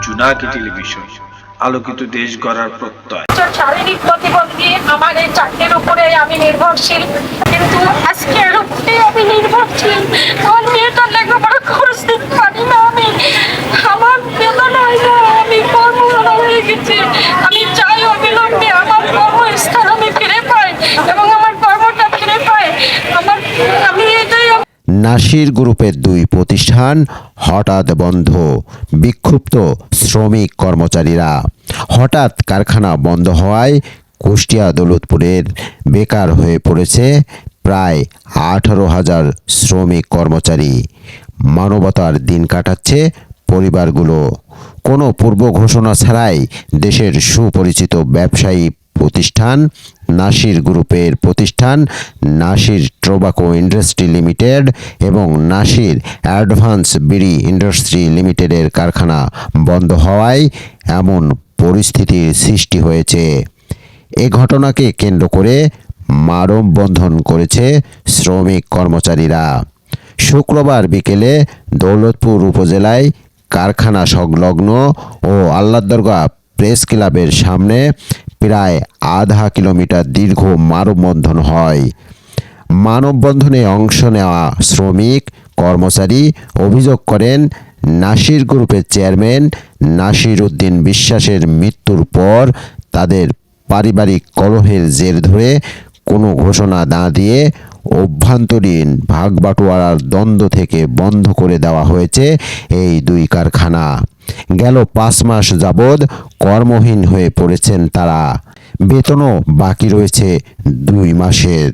Junaki television, আলোকিত দেশ গড়ার প্রত্যয়। শারীরিক প্রতিবন্ধী আমার এই চাকরির উপরে আমি নির্ভরশীল, কিন্তু আজকের উপরে আমি নির্ভরশীল। আমার মেয়েটার লেখাপড়া খরচ দিতে পারি না আমি। আমার বেদনায় আমি কর্মহারা হয়ে গেছি। আমি চাই অবিলম্বে আমার কর্মস্থান আমি ফিরে পাই এবং আমার কর্মটা ফিরে পাই। আমি এটাই। নাসির গ্রুপের 2 প্রতিষ্ঠান হঠাৎ বন্ধ, বিক্ষুব্ধ শ্রমিক কর্মচারীরা। হঠাৎ কারখানা বন্ধ হওয়ায় কুষ্টিয়া দৌলতপুরের বেকার হয়ে পড়েছে প্রায় 18,000 শ্রমিক কর্মচারী। মানবতার দিন কাটাচ্ছে পরিবারগুলো। কোনো পূর্ব ঘোষণা ছাড়াই দেশের সুপরিচিত ব্যবসায়ী প্রতিষ্ঠান নাসির গ্রুপের প্রতিষ্ঠান নাসির টোবাকো ইন্ডাস্ট্রি লিমিটেড এবং নাসির অ্যাডভান্স বিড়ি ইন্ডাস্ট্রি লিমিটেডের কারখানা বন্ধ হওয়ায় এমন পরিস্থিতির সৃষ্টি হয়েছে। এ ঘটনাকে কেন্দ্র করে মানববন্ধন করেছে শ্রমিক কর্মচারীরা। শুক্রবার বিকেলে দৌলতপুর উপজেলায় কারখানা সংলগ্ন ও আল্লাহদরগা প্রেস ক্লাবের সামনে প্রায় আধা কিলোমিটার দীর্ঘ মানববন্ধন হয়। মানববন্ধনে অংশ নেওয়া শ্রমিক কর্মচারী অভিযোগ করেন, নাসির গ্রুপের চেয়ারম্যান নাসির উদ্দিন বিশ্বাসের মৃত্যুর পর তাদের পারিবারিক কলহের জের ধরে কোনো ঘোষণা না দিয়ে অভ্যন্তরীণ ভাগবাটোয়ারার দ্বন্দ্ব থেকে বন্ধ করে দেওয়া হয়েছে এই 2 কারখানা। গেল 5 মাস যাবৎ কর্মহীন হয়ে পড়েছেন তারা। বেতনও বাকি রয়েছে 2 মাসের।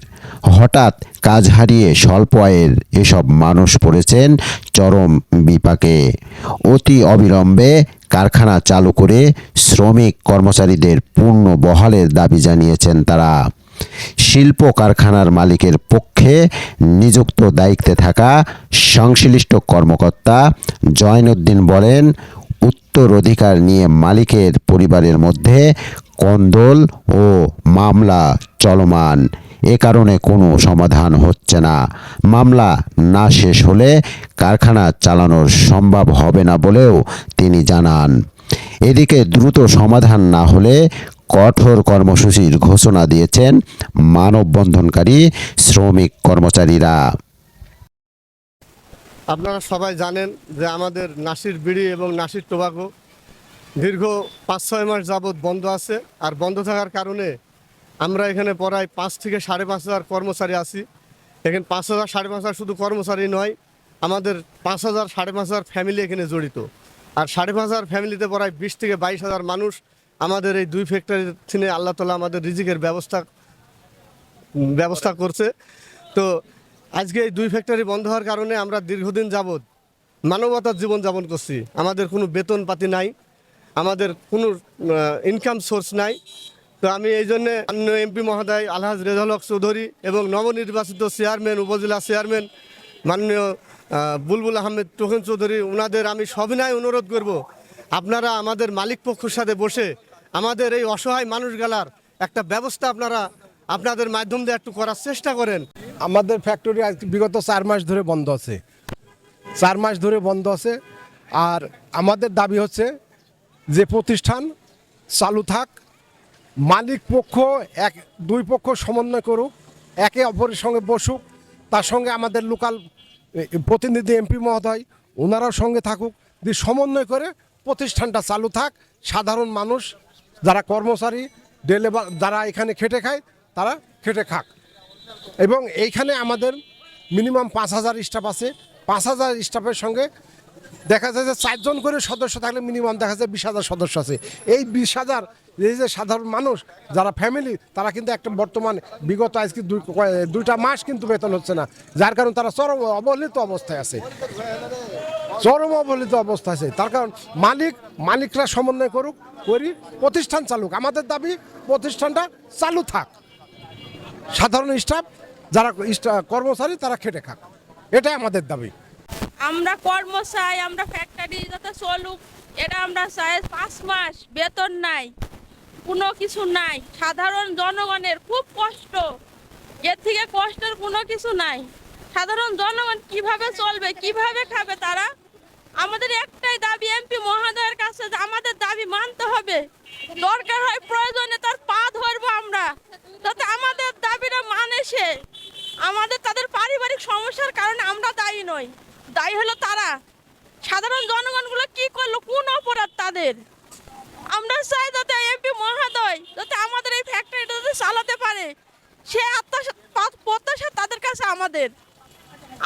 হঠাৎ কাজ হারিয়ে স্বল্প আয়ের এসব মানুষ পড়েছেন চরম বিপাকে। অতি অবিলম্বে কারখানা চালু করে শ্রমিক কর্মচারীদের পূর্ণ বহালের দাবি জানিয়েছেন তারা। শিল্প কারখানার মালিকের পক্ষে নিযুক্ত দায়িত্বে থাকা সংশ্লিষ্ট কর্মকর্তা জয়নুদ্দিন বলেন, উত্তরাধিকার নিয়ে মালিকের পরিবারের মধ্যে কোন্দল ও মামলা চলমান। এ কারণে কোনো সমাধান হচ্ছে না। মামলা না শেষ হলে কারখানা চালানো সম্ভব হবে না বলেও তিনি জানান। এদিকে দ্রুত সমাধান না হলে কঠোর কর্মসূচির ঘোষণা দিয়েছেন মানববন্ধনকারী শ্রমিক কর্মচারীরা। আপনারা সবাই জানেন যে আমাদের নাসির বিড়ি এবং নাসির টোবাকো দীর্ঘ 5-6 মাস যাবৎ বন্ধ আছে। আর বন্ধ থাকার কারণে আমরা এখানে প্রায় 5 থেকে 5,500 কর্মচারী আছি। এখানে 5,000 5,500 শুধু কর্মচারী নয়, আমাদের 5,000 5,500 ফ্যামিলি এখানে জড়িত। আর 5,500 ফ্যামিলিতে প্রায় 20 থেকে 22,000 মানুষ আমাদের এই 2 ফ্যাক্টরি থেকে আল্লাহ তাআলা আমাদের রিজিকের ব্যবস্থা করছে। তো আজকে এই 2 ফ্যাক্টরি বন্ধ হওয়ার কারণে আমরা দীর্ঘদিন যাবৎ মানবতার জীবনযাপন করছি। আমাদের কোনো বেতন পাতি নাই, আমাদের কোনো ইনকাম সোর্স নাই। তো আমি এই জন্যে মাননীয় এমপি মহোদয় আলহাজ রেজাউল হক চৌধুরী এবং নবনির্বাচিত চেয়ারম্যান, উপজেলা চেয়ারম্যান মাননীয় বুলবুল আহমেদ টোকন চৌধুরী, ওনাদের আমি সবিনয় অনুরোধ করব, আপনারা আমাদের মালিক পক্ষের সাথে বসে আমাদের এই অসহায় মানুষগুলার একটা ব্যবস্থা আপনাদের মাধ্যম দিয়ে একটু করার চেষ্টা করেন। আমাদের ফ্যাক্টরি আজ বিগত 4 মাস ধরে বন্ধ আছে। 4 মাস ধরে বন্ধ আছে। আর আমাদের দাবি হচ্ছে যে প্রতিষ্ঠান চালু থাক, মালিক পক্ষ 2 পক্ষ সমন্বয় করুক, একে অপরের সঙ্গে বসুক, তার সঙ্গে আমাদের লোকাল প্রতিনিধি এমপি মহোদয় ওনারাও সঙ্গে থাকুক, দিয়ে সমন্বয় করে প্রতিষ্ঠানটা চালু থাক। সাধারণ মানুষ যারা কর্মচারী ডেলিভার যারা এখানে খেটে খায় তারা খেটে খাক। এবং এইখানে আমাদের মিনিমাম 5,000 স্টাফ আছে। 5,000 স্টাফের সঙ্গে দেখা যায় যে 4 জন করে সদস্য থাকলে মিনিমাম দেখা যায় 20,000 সদস্য আছে। এই 20,000 এই যে সাধারণ মানুষ যারা ফ্যামিলি, তারা কিন্তু একটা বর্তমান বিগত আজকে 2টা মাস কিন্তু বেতন হচ্ছে না, যার কারণে তারা চরম অবহেলিত অবস্থায় আছে। তার কারণ মালিকরা সমন্বয় করি প্রতিষ্ঠান চালুক। আমাদের দাবি প্রতিষ্ঠানটা চালু থাক, সাধারণ স্টাফ যারা কর্মচারী তারা খেটে খাক, এটাই আমাদের দাবি। আমরা কর্ম চাই, আমরা ফ্যাক্টরি যাতে চলুক এটা আমরা চাই। 5 মাস বেতন নাই, কোনো কিছু নাই, সাধারণ জনগণের খুব কষ্ট, এর থেকে কষ্টের কোনো কিছু নাই। সাধারণ জনগণ কিভাবে চলবে, কিভাবে খাবে তারা? আমাদের একটাই দাবি এমপি মহোদয়ের কাছে যে আমাদের দাবি মানতে হবে, দরকার হয় প্রয়োজনে তার পা ধরবো আমরা, যাতে আমাদের দাবিটা মানে সে। আমাদের তাদের পারিবারিক সমস্যার কারণে আমরা দায়ী নই, দায়ী হলো তারা। সাধারণ জনগণগুলো কি করলো, কোন অপরাধ তাদের? আমরা চাই যাতে এমপি মহোদয় যাতে আমাদের এই ফ্যাক্টরিটা যাতে চালাতে পারে, সে প্রত্যাশা তাদের কাছে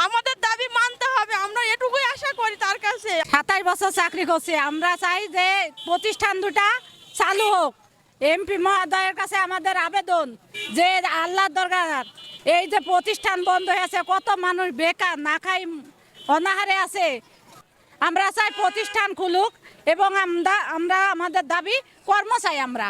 আমাদের দাবি মানতে হবে। আমরা এটুকুই আশা করি তার কাছে। 27 বছর চাকরি করছি, আমরা চাই যে প্রতিষ্ঠান দুটা চালু হোক। এমপি মহোদয়ের কাছে আমাদের আবেদন যে আল্লাহর দরকার, এই যে প্রতিষ্ঠান বন্ধ হয়েছে, কত মানুষ বেকার না খাই অনাহারে আছে। আমরা চাই প্রতিষ্ঠান খুলুক এবং আমরা আমাদের দাবি কর্ম চাই আমরা।